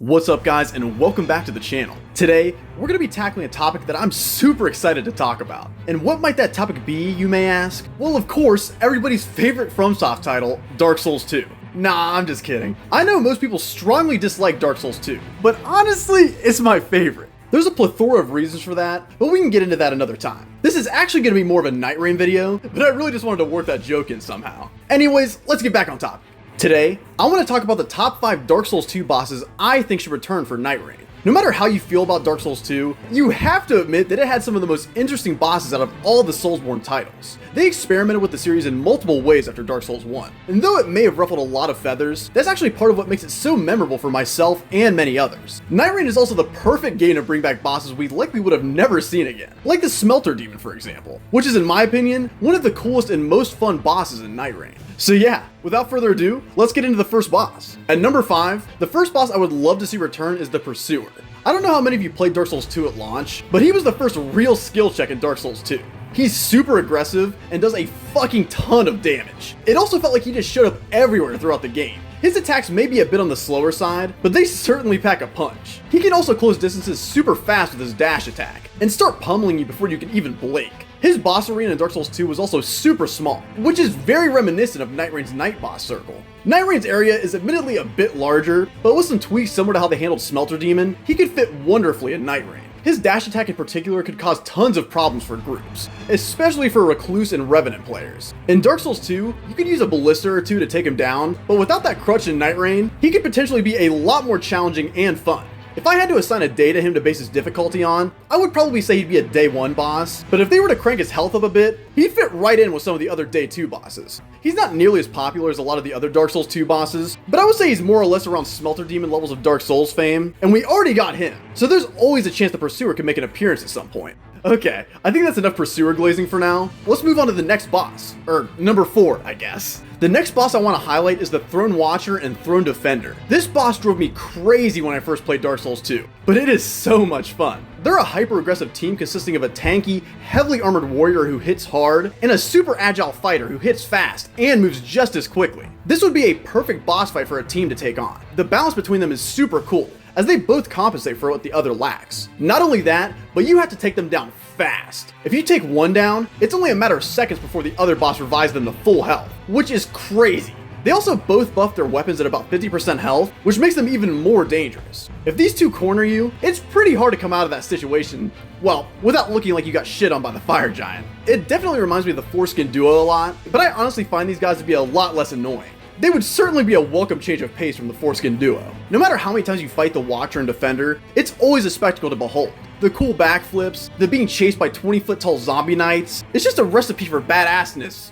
What's up guys, and welcome back to the channel. Today, we're going to be tackling a topic that I'm super excited to talk about. And what might that topic be, you may ask? Well, of course, everybody's favorite FromSoft title, Dark Souls 2. Nah, I'm just kidding. I know most people strongly dislike Dark Souls 2, but honestly, it's my favorite. There's a plethora of reasons for that, but we can get into that another time. This is actually going to be more of a Nightreign video, but I really just wanted to work that joke in somehow. Anyways, let's get back on topic. Today, I want to talk about the top 5 Dark Souls 2 bosses I think should return for Nightreign. No matter how you feel about Dark Souls 2, you have to admit that it had some of the most interesting bosses out of all the Soulsborne titles. They experimented with the series in multiple ways after Dark Souls 1, and though it may have ruffled a lot of feathers, that's actually part of what makes it so memorable for myself and many others. Nightreign is also the perfect game to bring back bosses we likely would have never seen again, like the Smelter Demon for example, which is in my opinion, one of the coolest and most fun bosses in Nightreign. So yeah, without further ado, let's get into the first boss. At number 5, the first boss I would love to see return is the Pursuer. I don't know how many of you played Dark Souls 2 at launch, but he was the first real skill check in Dark Souls 2. He's super aggressive and does a fucking ton of damage. It also felt like he just showed up everywhere throughout the game. His attacks may be a bit on the slower side, but they certainly pack a punch. He can also close distances super fast with his dash attack, and start pummeling you before you can even blink. His boss arena in Dark Souls 2 was also super small, which is very reminiscent of Nightreign's Night Boss Circle. Nightreign's area is admittedly a bit larger, but with some tweaks similar to how they handled Smelter Demon, he could fit wonderfully in Nightreign. His dash attack in particular could cause tons of problems for groups, especially for Recluse and Revenant players. In Dark Souls 2, you could use a ballista or two to take him down, but without that crutch in Nightreign, he could potentially be a lot more challenging and fun. If I had to assign a day to him to base his difficulty on, I would probably say he'd be a day 1 boss, but if they were to crank his health up a bit, he'd fit right in with some of the other day 2 bosses. He's not nearly as popular as a lot of the other Dark Souls 2 bosses, but I would say he's more or less around Smelter Demon levels of Dark Souls fame, and we already got him, so there's always a chance the Pursuer could make an appearance at some point. Okay, I think that's enough Pursuer glazing for now. Let's move on to the next boss, or number 4, I guess. The next boss I want to highlight is the Throne Watcher and Throne Defender. This boss drove me crazy when I first played Dark Souls 2, but it is so much fun. They're a hyper-aggressive team consisting of a tanky, heavily armored warrior who hits hard, and a super agile fighter who hits fast and moves just as quickly. This would be a perfect boss fight for a team to take on. The balance between them is super cool, as they both compensate for what the other lacks. Not only that, but you have to take them down fast. If you take one down, it's only a matter of seconds before the other boss revives them to full health, which is crazy. They also both buff their weapons at about 50% health, which makes them even more dangerous. If these two corner you, it's pretty hard to come out of that situation, well, without looking like you got shit on by the fire giant. It definitely reminds me of the Foreskin duo a lot, but I honestly find these guys to be a lot less annoying. They would certainly be a welcome change of pace from the Foreskin duo. No matter how many times you fight the Watcher and Defender, it's always a spectacle to behold. The cool backflips, the being chased by 20-foot tall zombie knights, it's just a recipe for badassness.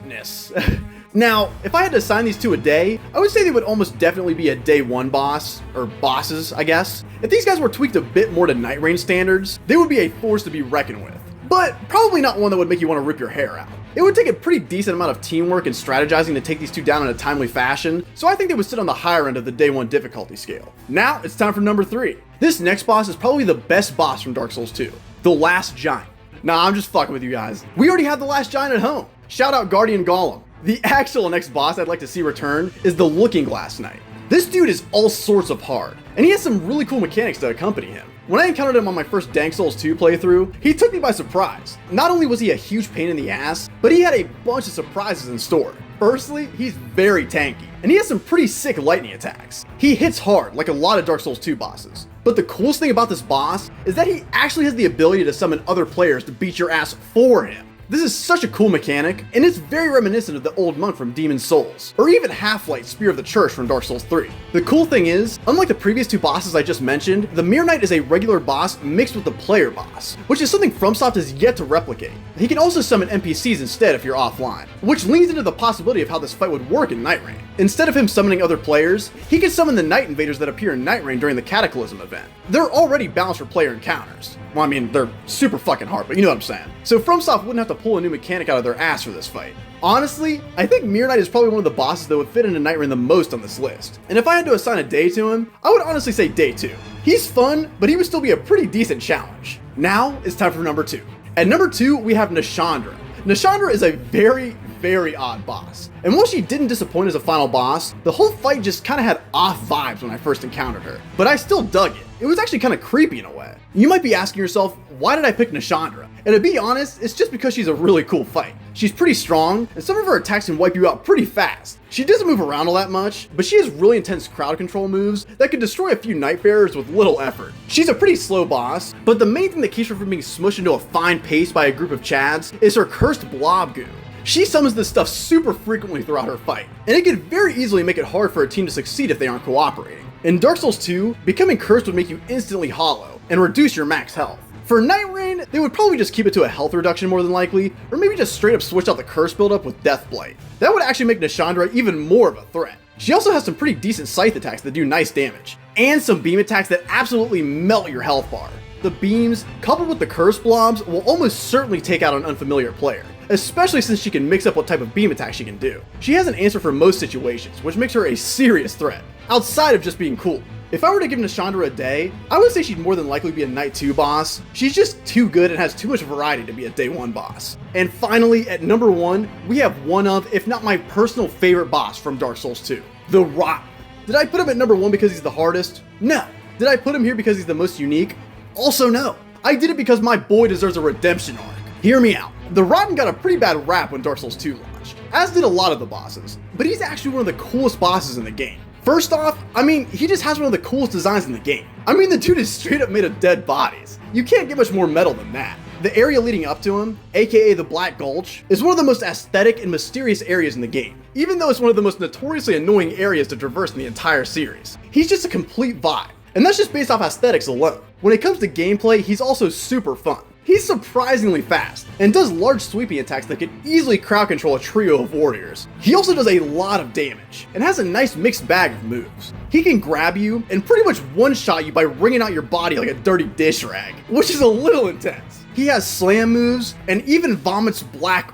Now, if I had to assign these two a day, I would say they would almost definitely be a day 1 boss, or bosses, I guess. If these guys were tweaked a bit more to Nightreign standards, they would be a force to be reckoned with. But probably not one that would make you want to rip your hair out. It would take a pretty decent amount of teamwork and strategizing to take these two down in a timely fashion, so I think they would sit on the higher end of the day 1 difficulty scale. Now, it's time for number 3. This next boss is probably the best boss from Dark Souls 2, the Last Giant. Nah, I'm just fucking with you guys. We already have the Last Giant at home. Shout out Guardian Golem. The actual next boss I'd like to see return is the Looking Glass Knight. This dude is all sorts of hard, and he has some really cool mechanics to accompany him. When I encountered him on my first Dark Souls 2 playthrough, he took me by surprise. Not only was he a huge pain in the ass, but he had a bunch of surprises in store. Firstly, he's very tanky, and he has some pretty sick lightning attacks. He hits hard like a lot of Dark Souls 2 bosses. But the coolest thing about this boss is that he actually has the ability to summon other players to beat your ass for him. This is such a cool mechanic, and it's very reminiscent of the old monk from Demon's Souls, or even Half-Light Spear of the Church from Dark Souls 3. The cool thing is, unlike the previous 2 bosses I just mentioned, the Mirror Knight is a regular boss mixed with the player boss, which is something FromSoft has yet to replicate. He can also summon NPCs instead if you're offline, which leans into the possibility of how this fight would work in Nightreign. Instead of him summoning other players, he can summon the Night Invaders that appear in Nightreign during the Cataclysm event. They're already balanced for player encounters. Well, I mean, they're super fucking hard, but you know what I'm saying. So FromSoft wouldn't have to pull a new mechanic out of their ass for this fight. Honestly, I think Mirror Knight is probably one of the bosses that would fit into Nightreign the most on this list. And if I had to assign a day to him, I would honestly say day 2. He's fun, but he would still be a pretty decent challenge. Now, it's time for number 2. At number 2, we have Nashandra. Nashandra is a very odd boss. And while she didn't disappoint as a final boss, the whole fight just kind of had off vibes when I first encountered her. But I still dug it. It was actually kind of creepy in a way. You might be asking yourself, why did I pick Nashandra? And to be honest, it's just because she's a really cool fight. She's pretty strong, and some of her attacks can wipe you out pretty fast. She doesn't move around all that much, but she has really intense crowd control moves that can destroy a few Nightfarers with little effort. She's a pretty slow boss, but the main thing that keeps her from being smushed into a fine paste by a group of chads is her cursed blob goo. She summons this stuff super frequently throughout her fight, and it can very easily make it hard for a team to succeed if they aren't cooperating. In Dark Souls 2, becoming cursed would make you instantly hollow and reduce your max health. For Nightreign, they would probably just keep it to a health reduction more than likely, or maybe just straight up switch out the curse buildup with Deathblight. That would actually make Nashandra even more of a threat. She also has some pretty decent scythe attacks that do nice damage, and some beam attacks that absolutely melt your health bar. The beams, coupled with the curse blobs, will almost certainly take out an unfamiliar player, especially since she can mix up what type of beam attack she can do. She has an answer for most situations, which makes her a serious threat, outside of just being cool. If I were to give Nashandra a day, I would say she'd more than likely be a Night 2 boss. She's just too good and has too much variety to be a Day 1 boss. And finally, at number 1, we have one of, if not my personal favorite boss from Dark Souls 2, the Rotten. Did I put him at number 1 because he's the hardest? No. Did I put him here because he's the most unique? Also no. I did it because my boy deserves a redemption arc. Hear me out. The Rotten got a pretty bad rap when Dark Souls 2 launched, as did a lot of the bosses, but he's actually one of the coolest bosses in the game. First off, I mean, he just has one of the coolest designs in the game. I mean, the dude is straight up made of dead bodies. You can't get much more metal than that. The area leading up to him, aka the Black Gulch, is one of the most aesthetic and mysterious areas in the game, even though it's one of the most notoriously annoying areas to traverse in the entire series. He's just a complete vibe, and that's just based off aesthetics alone. When it comes to gameplay, he's also super fun. He's surprisingly fast, and does large sweeping attacks that can easily crowd control a trio of warriors. He also does a lot of damage, and has a nice mixed bag of moves. He can grab you, and pretty much one-shot you by wringing out your body like a dirty dish rag, which is a little intense. He has slam moves, and even vomits black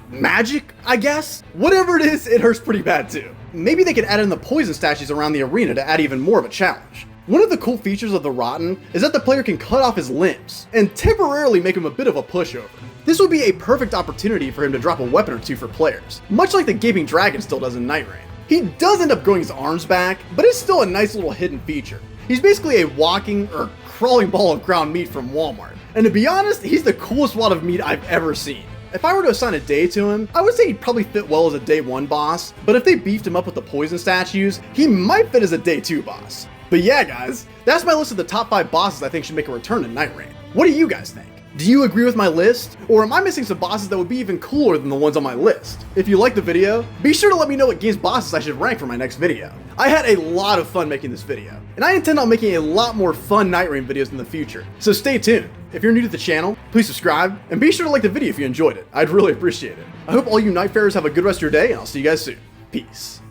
magic, I guess? Whatever it is, it hurts pretty bad too. Maybe they could add in the poison statues around the arena to add even more of a challenge. One of the cool features of the Rotten is that the player can cut off his limbs and temporarily make him a bit of a pushover. This would be a perfect opportunity for him to drop a weapon or two for players, much like the Gaping Dragon still does in Nightreign. He does end up growing his arms back, but it's still a nice little hidden feature. He's basically a walking or crawling ball of ground meat from Walmart, and to be honest, he's the coolest wad of meat I've ever seen. If I were to assign a day to him, I would say he'd probably fit well as a Day 1 boss, but if they beefed him up with the poison statues, he might fit as a Day 2 boss. But yeah guys, that's my list of the top 5 bosses I think should make a return in Nightreign. What do you guys think? Do you agree with my list? Or am I missing some bosses that would be even cooler than the ones on my list? If you liked the video, be sure to let me know what games bosses I should rank for my next video. I had a lot of fun making this video, and I intend on making a lot more fun Nightreign videos in the future, so stay tuned. If you're new to the channel, please subscribe, and be sure to like the video if you enjoyed it. I'd really appreciate it. I hope all you Nightfarers have a good rest of your day, and I'll see you guys soon. Peace.